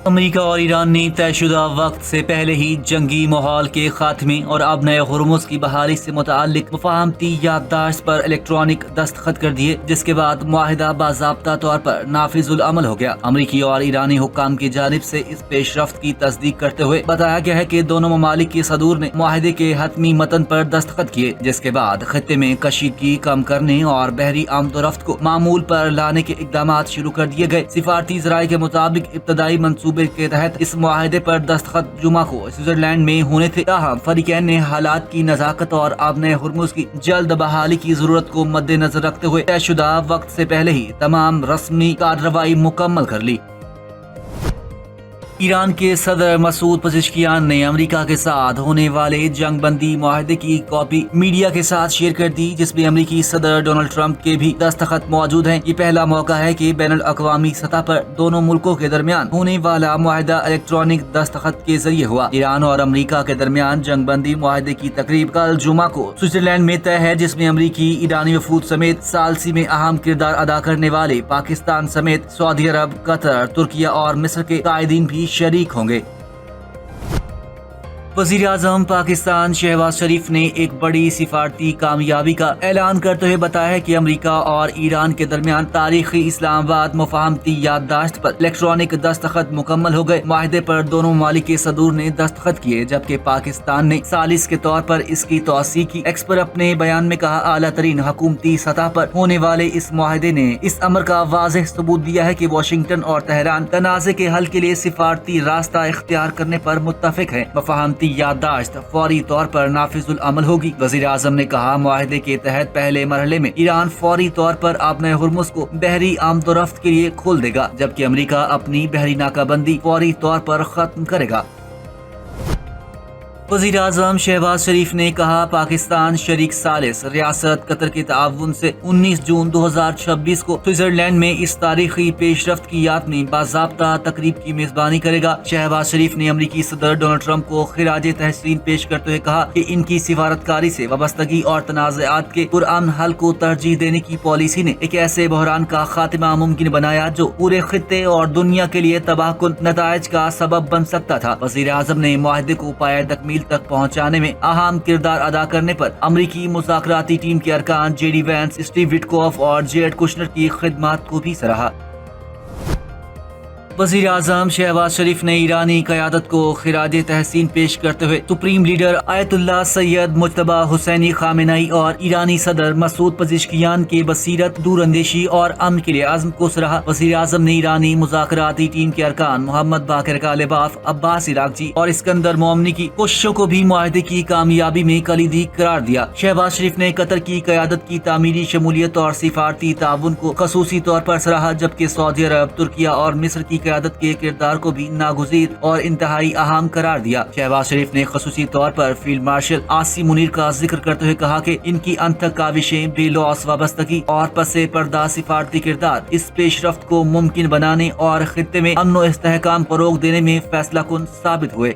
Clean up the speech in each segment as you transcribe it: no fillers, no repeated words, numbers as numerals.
امریکہ اور ایران نے طے شدہ وقت سے پہلے ہی جنگی ماحول کے خاتمے اور اب نئے ہرمز کی بحالی سے متعلق مفاہمتی یادداشت پر الیکٹرانک دستخط کر دیے، جس کے بعد معاہدہ باضابطہ طور پر نافذ العمل ہو گیا۔ امریکی اور ایرانی حکام کی جانب سے اس پیش رفت کی تصدیق کرتے ہوئے بتایا گیا ہے کہ دونوں ممالک کے صدور نے معاہدے کے حتمی متن پر دستخط کیے، جس کے بعد خطے میں کشیدگی کم کرنے اور بحری آمد و رفت کو معمول پر لانے کے اقدامات شروع کر دیے گئے۔ سفارتی ذرائع کے مطابق ابتدائی منصوبے کے تحت اس معاہدے پر دستخط جمعہ کو سوئٹزرلینڈ میں ہونے تھے، تاہم فریقین نے حالات کی نزاکت اور آب نئے ہرمز کی جلد بحالی کی ضرورت کو مد نظر رکھتے ہوئے طے شدہ وقت سے پہلے ہی تمام رسمی کارروائی مکمل کر لی۔ ایران کے صدر مسعود پزشکیان نے امریکہ کے ساتھ ہونے والے جنگ بندی معاہدے کی کاپی میڈیا کے ساتھ شیئر کر دی، جس میں امریکی صدر ڈونلڈ ٹرمپ کے بھی دستخط موجود ہیں۔ یہ پہلا موقع ہے کہ بین الاقوامی سطح پر دونوں ملکوں کے درمیان ہونے والا معاہدہ الیکٹرانک دستخط کے ذریعے ہوا۔ ایران اور امریکہ کے درمیان جنگ بندی معاہدے کی تقریب کل جمعہ کو سوئٹزرلینڈ میں طے ہے، جس میں امریکی، ایرانی وفود سمیت ثالثی میں اہم کردار ادا کرنے والے پاکستان سمیت سعودی عرب، قطر، ترکیہ اور مصر کے قائدین بھی شریک ہوں گے۔ وزیر اعظم پاکستان شہباز شریف نے ایک بڑی سفارتی کامیابی کا اعلان کرتے ہوئے بتایا کہ امریکہ اور ایران کے درمیان تاریخی اسلام آباد مفاہمتی یادداشت پر الیکٹرانک دستخط مکمل ہو گئے۔ معاہدے پر دونوں ممالک کے صدور نے دستخط کیے، جبکہ پاکستان نے ثالث کے طور پر اس کی توثیق کی۔ ایکسپر اپنے بیان میں کہا، اعلیٰ ترین حکومتی سطح پر ہونے والے اس معاہدے نے اس امر کا واضح ثبوت دیا ہے کہ واشنگٹن اور تہران تنازع کے حل کے لیے سفارتی راستہ اختیار کرنے پر متفق ہیں۔ مفاہمتی یادداشت فوری طور پر نافذ العمل ہوگی۔ وزیر اعظم نے کہا، معاہدے کے تحت پہلے مرحلے میں ایران فوری طور پر آبنائے ہرمز کو بحری آمد و رفت کے لیے کھول دے گا، جبکہ امریکہ اپنی بحری ناکہ بندی فوری طور پر ختم کرے گا۔ وزیر اعظم شہباز شریف نے کہا، پاکستان شریک ثالث ریاست قطر کے تعاون سے 19 جون 2026 کو سوئٹزرلینڈ میں اس تاریخی پیش رفت کی یاد میں باضابطہ تقریب کی میزبانی کرے گا۔ شہباز شریف نے امریکی صدر ڈونلڈ ٹرمپ کو خراج تحسین پیش کرتے ہوئے کہا کہ ان کی سفارتکاری سے وابستگی اور تنازعات کے پرامن حل کو ترجیح دینے کی پالیسی نے ایک ایسے بحران کا خاتمہ ممکن بنایا جو پورے خطے اور دنیا کے لیے تباہ کن نتائج کا سبب بن سکتا تھا۔ وزیر اعظم نے معاہدے کو پایہ تکمیل تک پہنچانے میں اہم کردار ادا کرنے پر امریکی مذاکراتی ٹیم کے ارکان J D Vance, Steve Witkoff اور جیریڈ کشنر کی خدمات کو بھی سراہا۔ وزیر اعظم شہباز شریف نے ایرانی قیادت کو خراج تحسین پیش کرتے ہوئے سپریم لیڈر آیت اللہ سید مجتبی حسینی خامنئی اور ایرانی صدر مسعود پزشکیان کے بصیرت، دور اندیشی اور امن کے لیے عزم کو سراہا۔ وزیر اعظم نے ایرانی مذاکراتی ٹیم کے ارکان محمد باقر غالباف، عباس عراقچی اور اسکندر مومنی کی کوششوں کو بھی معاہدے کی کامیابی میں کلیدی قرار دیا۔ شہباز شریف نے قطر کی قیادت کی تعمیری شمولیت اور سفارتی تعاون کو خصوصی طور پر سراہا، جبکہ سعودی عرب، ترکیہ اور مصر کی قیادت کے کردار کو بھی ناگزیر اور انتہائی اہم قرار دیا۔ شہباز شریف نے خصوصی طور پر فیلڈ مارشل عاصم منیر کا ذکر کرتے ہوئے کہا کہ ان کی انتھک کاوشیں، بے لوث وابستگی اور پس پردہ سفارتی کردار اس پیش رفت کو ممکن بنانے اور خطے میں امن و استحکام فروغ دینے میں فیصلہ کن ثابت ہوئے۔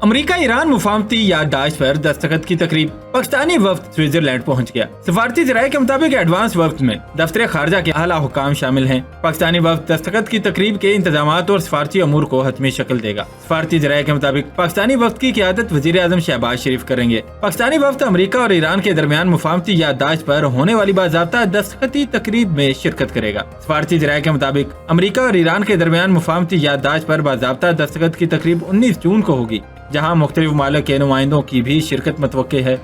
امریکہ ایران مفاہمتی یادداشت پر دستخط کی تقریب، پاکستانی وفد سوئٹزرلینڈ پہنچ گیا۔ سفارتی ذرائع کے مطابق ایڈوانس وقت میں دفتر خارجہ کے اعلیٰ حکام شامل ہیں۔ پاکستانی وفد دستخط کی تقریب کے انتظامات اور سفارتی امور کو حتمی شکل دے گا۔ سفارتی ذرائع کے مطابق پاکستانی وفد کی قیادت وزیر اعظم شہباز شریف کریں گے۔ پاکستانی وفد امریکہ اور ایران کے درمیان مفاہمتی یادداشت پر ہونے والی باضابطہ دستخطی تقریب میں شرکت کرے گا۔ سفارتی ذرائع کے مطابق امریکہ اور ایران کے درمیان مفاہمتی یادداشت پر باضابطہ دستخط کی تقریب 19 جون کو ہوگی، جہاں مختلف ممالک کے نمائندوں کی بھی شرکت متوقع ہے۔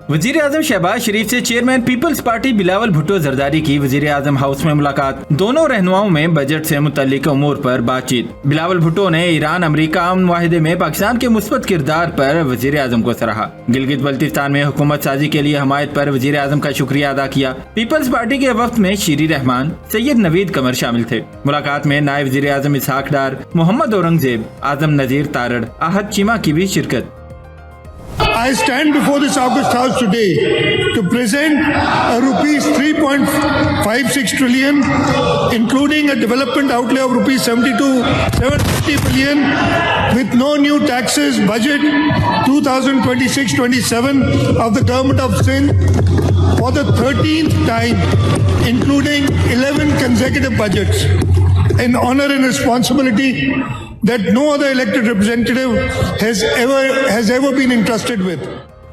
وزیر اعظم شہباز شریف سے chairman Peoples Party Bilawal Bhutto Zardari کی وزیر اعظم ہاؤس میں ملاقات، دونوں رہنماؤں میں بجٹ سے متعلق امور پر بات چیت۔ بلاول بھٹو نے ایران امریکہ امن معاہدے میں پاکستان کے مثبت کردار پر وزیر اعظم کو سراہا۔ گلگت بلتستان میں حکومت سازی کے لیے حمایت پر وزیر اعظم کا شکریہ ادا کیا۔ پیپلز پارٹی کے وفد میں شیری رحمان، سید نوید قمر شامل تھے۔ ملاقات میں نائب وزیر اعظم اسحاق ڈار، محمد اورنگزیب، اعظم نذیر تارڑ، احد چیمہ کی بھی شرکت۔ I stand before this August House today to present a rupees 3.56 trillion, including a development outlay of rupees 750 billion with no new taxes budget 2026-27 of the government of Sindh for the 13th time, including 11 consecutive budgets. an honor and responsibility that no other elected representative has ever been entrusted with.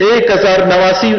1,089